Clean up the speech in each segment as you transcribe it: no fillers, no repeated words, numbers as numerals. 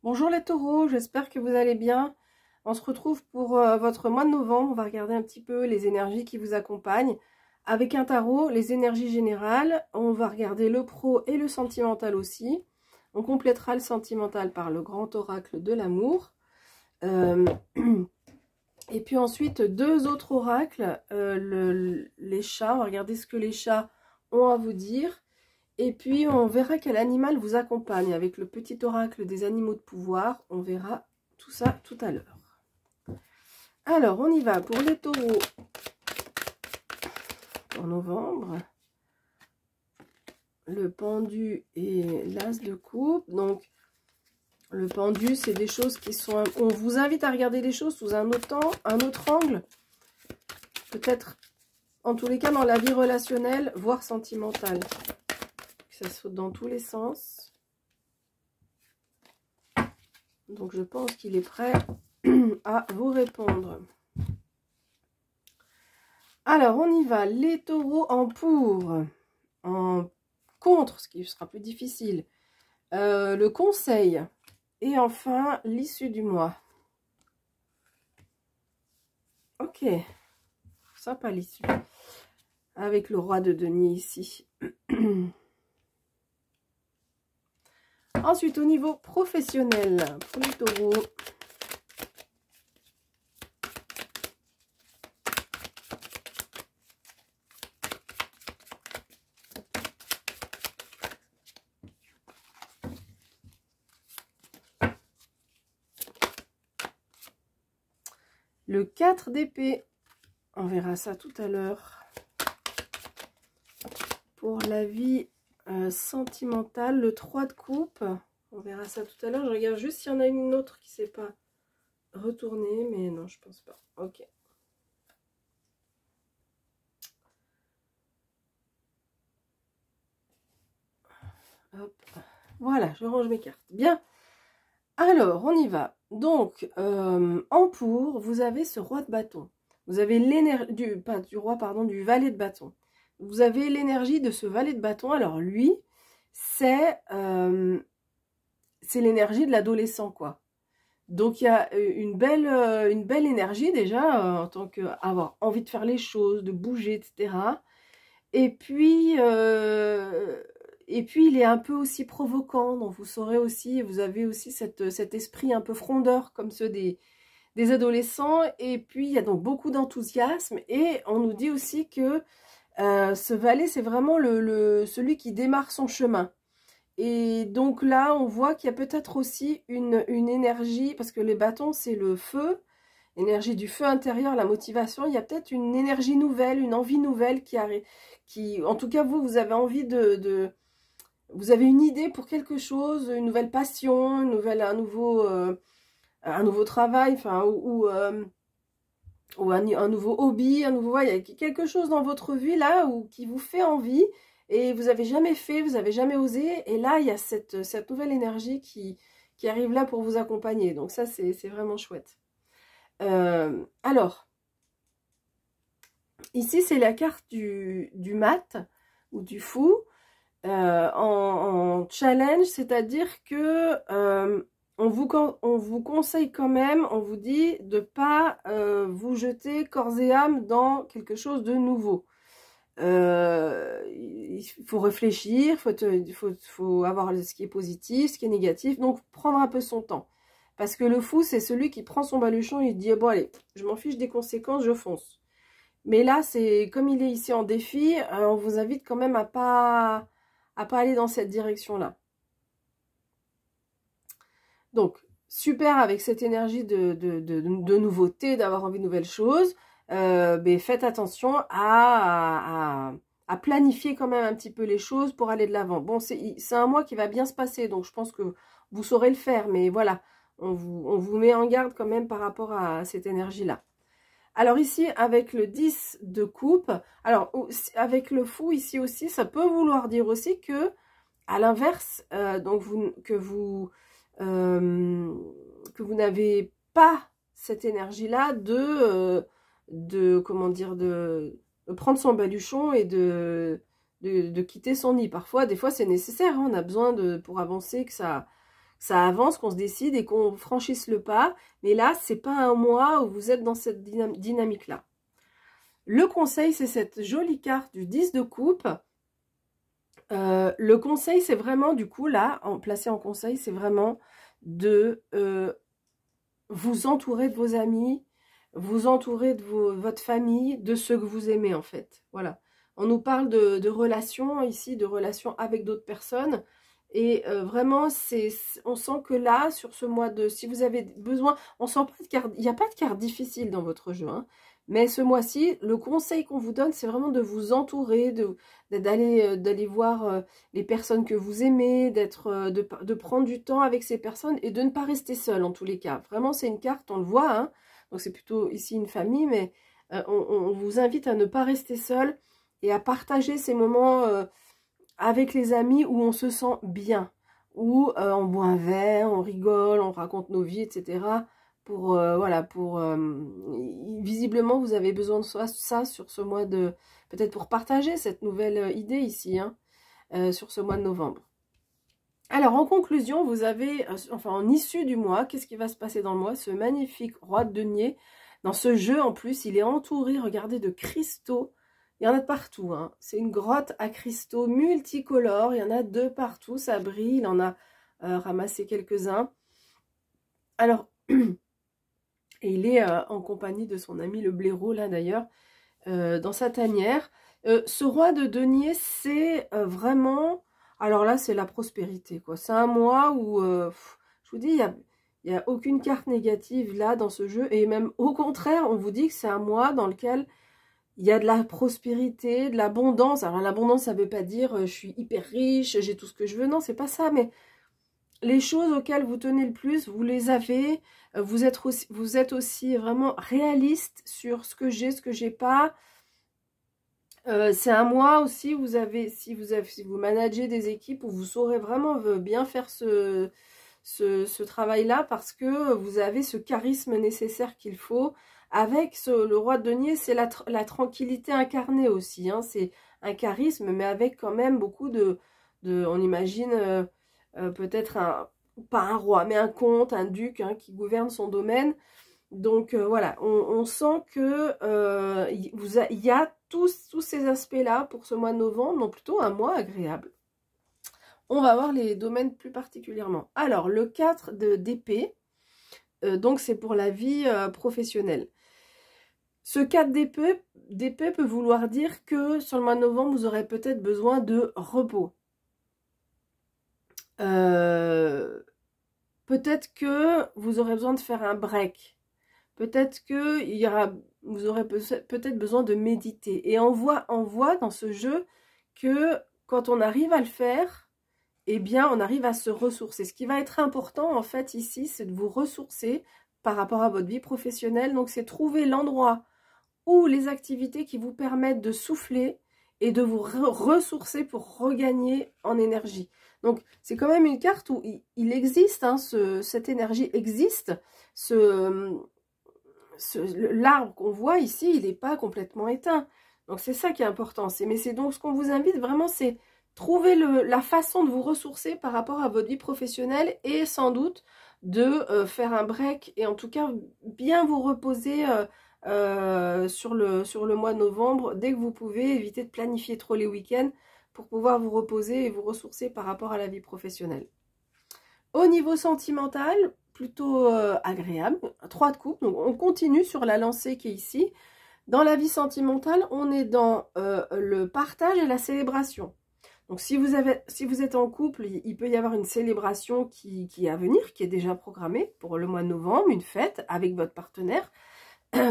Bonjour les taureaux, j'espère que vous allez bien. On se retrouve pour votre mois de novembre. On va regarder un petit peu les énergies qui vous accompagnent. Avec un tarot, les énergies générales. On va regarder le pro et le sentimental aussi. On complétera le sentimental par le grand oracle de l'amour. Et puis ensuite, deux autres oracles. Les chats, on va regarder ce que les chats ont à vous dire. Et puis, on verra quel animal vous accompagne. Avec le petit oracle des animaux de pouvoir, on verra tout ça tout à l'heure. Alors, on y va pour les taureaux en novembre. Le pendu et l'as de coupe. Donc, le pendu, c'est des choses qui sont... On vous invite à regarder les choses sous un autre angle. Peut-être, en tous les cas, dans la vie relationnelle, voire sentimentale. Ça saute dans tous les sens. Donc je pense qu'il est prêt à vous répondre. Alors on y va. Les taureaux en pour, en contre, ce qui sera plus difficile. Le conseil. Et enfin l'issue du mois. Ok. Sympa l'issue. Avec le roi de denier ici. Ensuite, au niveau professionnel, pour les taureaux, le 4 d'épée, on verra ça tout à l'heure. Pour la vie sentimentale, le 3 de coupe, on verra ça tout à l'heure. Je regarde juste s'il y en a une autre qui ne s'est pas retournée, mais non, je pense pas. Ok. Hop. Voilà, je range mes cartes. Bien. Alors, on y va. Donc, en pour, vous avez ce roi de bâton. Vous avez l'énergie, pas du roi, pardon, du valet de bâton. Vous avez l'énergie de ce valet de bâton. Alors, lui, c'est l'énergie de l'adolescent, quoi. Donc, il y a une belle énergie, déjà, en tant qu'avoir envie de faire les choses, de bouger, etc. Et puis, il est un peu aussi provoquant, donc vous saurez aussi, vous avez aussi cet esprit un peu frondeur, comme ceux des adolescents, et puis il y a donc beaucoup d'enthousiasme, et on nous dit aussi que ce valet, c'est vraiment celui qui démarre son chemin. Et donc là, on voit qu'il y a peut-être aussi une énergie, parce que les bâtons, c'est le feu, l'énergie du feu intérieur, la motivation. Il y a peut-être une énergie nouvelle, une envie nouvelle qui arrive. En tout cas, vous avez envie vous avez une idée pour quelque chose, une nouvelle passion, un nouveau travail, enfin, ou un nouveau hobby, il y a quelque chose dans votre vie là qui vous fait envie et vous n'avez jamais fait, vous n'avez jamais osé. Et là, il y a cette nouvelle énergie qui arrive là pour vous accompagner. Donc ça, c'est vraiment chouette. Alors, ici, c'est la carte du mat ou du fou en challenge, c'est-à-dire que on vous conseille quand même, on vous dit de ne pas vous jeter corps et âme dans quelque chose de nouveau. Il faut réfléchir, il faut avoir ce qui est positif, ce qui est négatif, donc prendre un peu son temps. Parce que le fou, c'est celui qui prend son baluchon et il dit, bon allez, je m'en fiche des conséquences, je fonce. Mais là, c'est comme il est ici en défi, on vous invite quand même à pas aller dans cette direction-là. Donc, super avec cette énergie de nouveauté, d'avoir envie de nouvelles choses. Mais faites attention à planifier quand même un petit peu les choses pour aller de l'avant. Bon, c'est un mois qui va bien se passer, donc je pense que vous saurez le faire. Mais voilà, on vous met en garde quand même par rapport à cette énergie-là. Alors ici, avec le 10 de coupe, alors avec le fou ici aussi, ça peut vouloir dire aussi que, à l'inverse, que vous n'avez pas cette énergie-là comment dire, de prendre son baluchon et de quitter son nid. Parfois, des fois, c'est nécessaire, hein, on a besoin pour avancer que ça ça avance, qu'on se décide et qu'on franchisse le pas. Mais là, c'est pas un mois où vous êtes dans cette dynamique-là. Le conseil, c'est cette jolie carte du 10 de coupe. Le conseil, c'est vraiment, du coup, là, placé en conseil, c'est vraiment de vous entourer de vos amis, vous entourer de votre famille, de ceux que vous aimez, en fait. Voilà. On nous parle de relations, ici, de relations avec d'autres personnes. Et vraiment, on sent que là, sur ce mois de... Si vous avez besoin... On sent pas de carte... Il n'y a pas de carte difficile dans votre jeu, hein. Mais ce mois-ci, le conseil qu'on vous donne, c'est vraiment de vous entourer, d'aller voir les personnes que vous aimez, de prendre du temps avec ces personnes et de ne pas rester seul en tous les cas. Vraiment, c'est une carte, on le voit, hein. Donc c'est plutôt ici une famille, mais on vous invite à ne pas rester seul et à partager ces moments avec les amis où on se sent bien, où on boit un verre, on rigole, on raconte nos vies, etc. Voilà, visiblement, vous avez besoin de ça sur ce mois de... Peut-être pour partager cette nouvelle idée ici, hein, sur ce mois de novembre. Alors, en conclusion, vous avez, enfin, en issue du mois, qu'est-ce qui va se passer dans le mois? Ce magnifique roi de denier. Dans ce jeu, en plus, il est entouré, regardez, de cristaux. Il y en a de partout, hein. C'est une grotte à cristaux multicolores. Il y en a de partout, ça brille. Il en a ramassé quelques-uns. Alors... Et il est en compagnie de son ami le blaireau, là d'ailleurs, dans sa tanière. Ce roi de denier, c'est vraiment... Alors là, c'est la prospérité, quoi. C'est un mois où, je vous dis, il n'y a aucune carte négative là dans ce jeu. Et même au contraire, on vous dit que c'est un mois dans lequel il y a de la prospérité, de l'abondance. Alors l'abondance, ça ne veut pas dire je suis hyper riche, j'ai tout ce que je veux. Non, c'est pas ça, mais... Les choses auxquelles vous tenez le plus, vous les avez. Vous êtes aussi vraiment réaliste sur ce que j'ai, ce que j'ai pas. C'est un mois aussi, si vous managez des équipes où vous saurez vraiment bien faire ce travail-là parce que vous avez ce charisme nécessaire qu'il faut. Avec le roi de denier, c'est la tranquillité incarnée aussi, hein. C'est un charisme, mais avec quand même beaucoup on imagine... peut-être pas un roi, mais un comte, un duc, hein, qui gouverne son domaine. Donc voilà, on sent que il y a tous ces aspects-là pour ce mois de novembre, donc plutôt un mois agréable. On va voir les domaines plus particulièrement. Alors, le 4 d'épée, donc c'est pour la vie professionnelle. Ce 4 d'épée peut vouloir dire que sur le mois de novembre, vous aurez peut-être besoin de repos. Peut-être que vous aurez besoin de faire un break. Peut-être que vous aurez peut-être besoin de méditer. Et on voit dans ce jeu que quand on arrive à le faire, eh bien, on arrive à se ressourcer. Ce qui va être important, en fait, ici, c'est de vous ressourcer par rapport à votre vie professionnelle. Donc, c'est trouver l'endroit ou les activités qui vous permettent de souffler et de vous ressourcer pour regagner en énergie. Donc, c'est quand même une carte où il existe, hein, cette énergie existe. L'arbre qu'on voit ici, il n'est pas complètement éteint. Donc, c'est ça qui est important. Mais c'est donc ce qu'on vous invite vraiment, c'est trouver la façon de vous ressourcer par rapport à votre vie professionnelle et sans doute de faire un break et en tout cas bien vous reposer sur le mois de novembre dès que vous pouvez. Éviter de planifier trop les week-ends pour pouvoir vous reposer et vous ressourcer par rapport à la vie professionnelle. Au niveau sentimental, plutôt agréable, 3 de coupe. Donc on continue sur la lancée qui est ici. Dans la vie sentimentale, on est dans le partage et la célébration. Donc si vous êtes en couple, il peut y avoir une célébration qui est à venir, qui est déjà programmée pour le mois de novembre, une fête avec votre partenaire.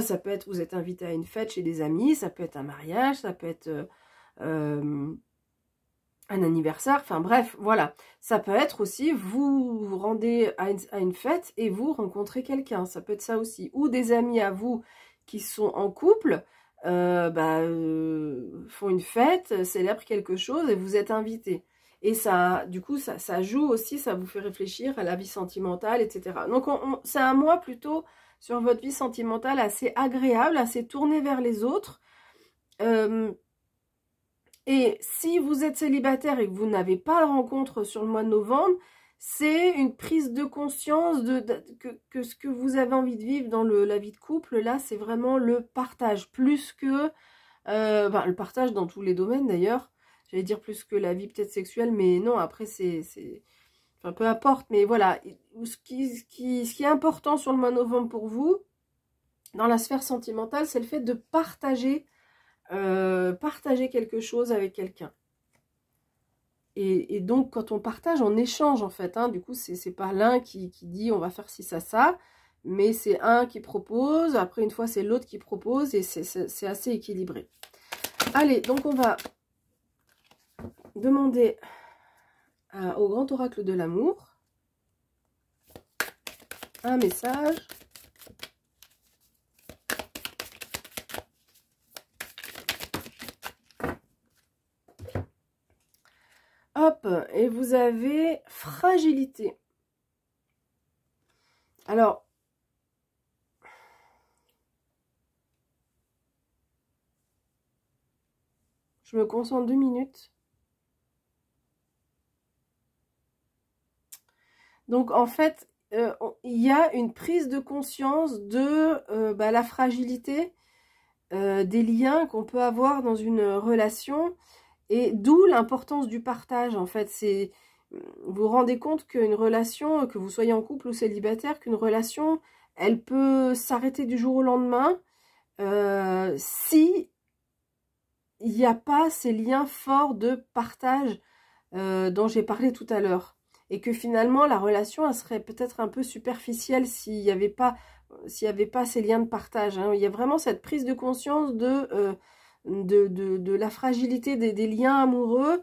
Ça peut être, vous êtes invité à une fête chez des amis, ça peut être un mariage, ça peut être un anniversaire, enfin bref, voilà. Ça peut être aussi, vous vous rendez à une fête et vous rencontrez quelqu'un, ça peut être ça aussi. Ou des amis à vous qui sont en couple, font une fête, célèbrent quelque chose et vous êtes invité. Et ça, du coup, ça joue aussi, ça vous fait réfléchir à la vie sentimentale, etc. Donc, c'est un mois plutôt sur votre vie sentimentale assez agréable, assez tourné vers les autres. Et si vous êtes célibataire et que vous n'avez pas de rencontre sur le mois de novembre, c'est une prise de conscience que ce que vous avez envie de vivre dans la vie de couple, là, c'est vraiment le partage, plus que le partage dans tous les domaines d'ailleurs. J'allais dire plus que la vie peut-être sexuelle, mais non, après enfin, peu importe, mais voilà. Ce qui est important sur le mois de novembre pour vous, dans la sphère sentimentale, c'est le fait de partager quelque chose avec quelqu'un. Et donc, quand on partage, on échange en fait. Hein, du coup, c'est pas l'un qui dit on va faire ci, ça, mais c'est un qui propose. Après, une fois, c'est l'autre qui propose et c'est assez équilibré. Allez, donc on va demander au grand oracle de l'amour un message. Hop, et vous avez fragilité. Alors, je me concentre 2 minutes. Donc, en fait, il y a une prise de conscience de la fragilité des liens qu'on peut avoir dans une relation. Et d'où l'importance du partage, en fait. Vous vous rendez compte qu'une relation, que vous soyez en couple ou célibataire, qu'une relation, elle peut s'arrêter du jour au lendemain si il n'y a pas ces liens forts de partage dont j'ai parlé tout à l'heure. Et que finalement, la relation, elle serait peut-être un peu superficielle s'il n'y avait pas ces liens de partage. Hein. Il y a vraiment cette prise de conscience de la fragilité des liens amoureux.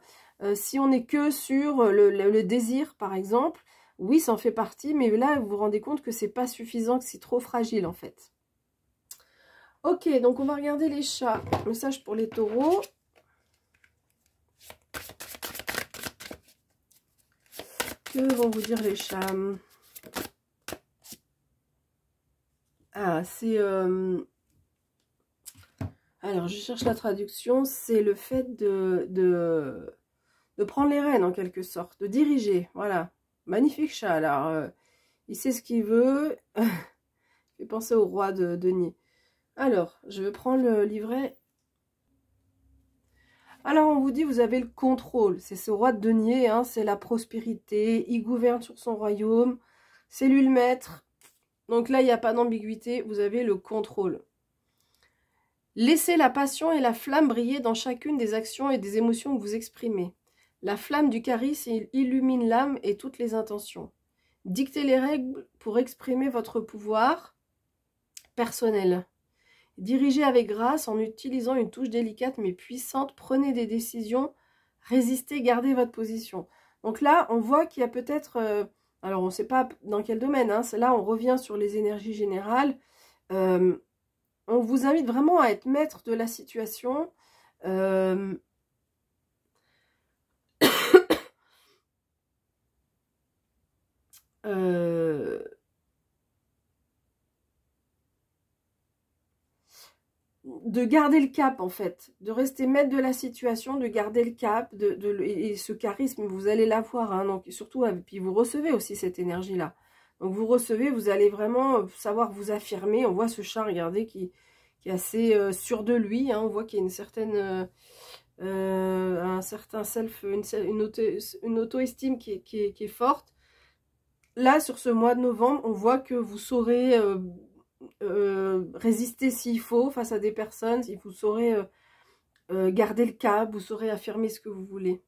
Si on n'est que sur le désir, par exemple, oui, ça en fait partie, mais là, vous vous rendez compte que c'est pas suffisant, que c'est trop fragile, en fait. Ok, donc on va regarder les chats. Message pour les taureaux. Que vont vous dire les chats? Ah, c'est... Alors, je cherche la traduction. C'est le fait de prendre les rênes, en quelque sorte. De diriger, voilà. Magnifique chat. Alors, il sait ce qu'il veut. Il fait penser au roi de denier. Alors, je vais prendre le livret. Alors, on vous dit, vous avez le contrôle. C'est ce roi de denier, hein, c'est la prospérité. Il gouverne sur son royaume. C'est lui le maître. Donc là, il n'y a pas d'ambiguïté. Vous avez le contrôle. Laissez la passion et la flamme briller dans chacune des actions et des émotions que vous exprimez. La flamme du charisme illumine l'âme et toutes les intentions. Dictez les règles pour exprimer votre pouvoir personnel. Dirigez avec grâce en utilisant une touche délicate mais puissante. Prenez des décisions, résistez, gardez votre position. Donc là, on voit qu'il y a peut-être... alors, on ne sait pas dans quel domaine. Hein, là, on revient sur les énergies générales. On vous invite vraiment à être maître de la situation. De garder le cap, en fait, de rester maître de la situation, de garder le cap, et ce charisme, vous allez l'avoir, hein, donc surtout, puis vous recevez aussi cette énergie-là. Donc vous recevez, vous allez vraiment savoir vous affirmer. On voit ce chat, regardez, qui est assez sûr de lui, hein, on voit qu'il y a une certaine, un certain self, une auto-estime qui est forte. Là, sur ce mois de novembre, on voit que vous saurez... résister s'il faut face à des personnes, si vous saurez garder le cap, vous saurez affirmer ce que vous voulez.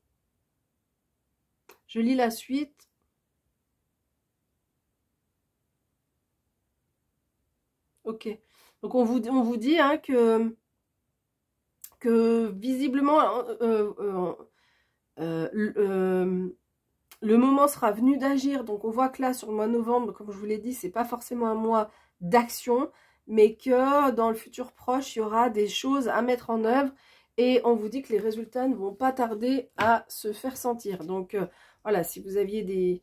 Je lis la suite. Ok. Donc on vous dit hein, que visiblement le moment sera venu d'agir. Donc on voit que là sur le mois de novembre, comme je vous l'ai dit, c'est pas forcément un mois d'action, mais que dans le futur proche, il y aura des choses à mettre en œuvre et on vous dit que les résultats ne vont pas tarder à se faire sentir. Donc voilà, si vous aviez des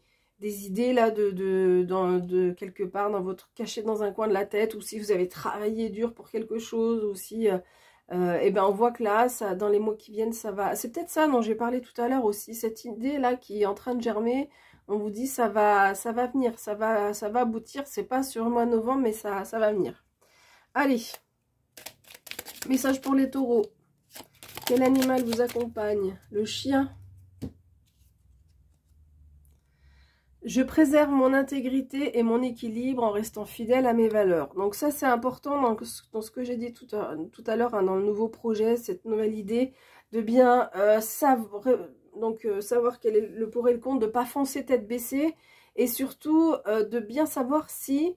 idées là de quelque part dans votre cachées dans un coin de la tête, ou si vous avez travaillé dur pour quelque chose, ou si et ben on voit que là, ça, dans les mois qui viennent, ça va. C'est peut-être ça dont j'ai parlé tout à l'heure aussi, cette idée là qui est en train de germer. on vous dit ça va venir, ça va aboutir. C'est pas sur le mois de novembre, mais ça va venir. Allez, message pour les taureaux. Quel animal vous accompagne? Le chien. Je préserve mon intégrité et mon équilibre en restant fidèle à mes valeurs. Donc ça, c'est important dans ce que j'ai dit tout à l'heure, hein, dans le nouveau projet, cette nouvelle idée, de bien savoir quel est le pour et le contre, de ne pas foncer tête baissée, et surtout de bien savoir si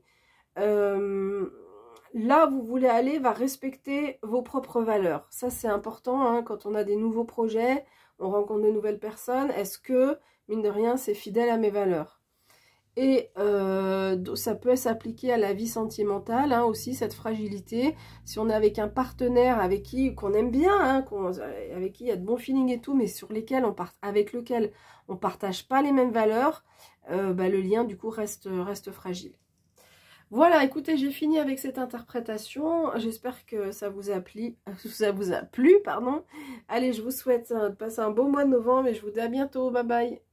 là où vous voulez aller va respecter vos propres valeurs. Ça, c'est important, hein, quand on a des nouveaux projets, on rencontre de nouvelles personnes. Est-ce que, mine de rien, c'est fidèle à mes valeurs? Et ça peut s'appliquer à la vie sentimentale, hein, aussi, cette fragilité. Si on est avec un partenaire avec qui qu'on aime bien, hein, avec qui il y a de bons feelings et tout, mais avec lequel on ne partage pas les mêmes valeurs, le lien, du coup, reste fragile. Voilà, écoutez, j'ai fini avec cette interprétation. J'espère que ça vous a plu, pardon. Allez, je vous souhaite de passer un beau mois de novembre et je vous dis à bientôt. Bye bye.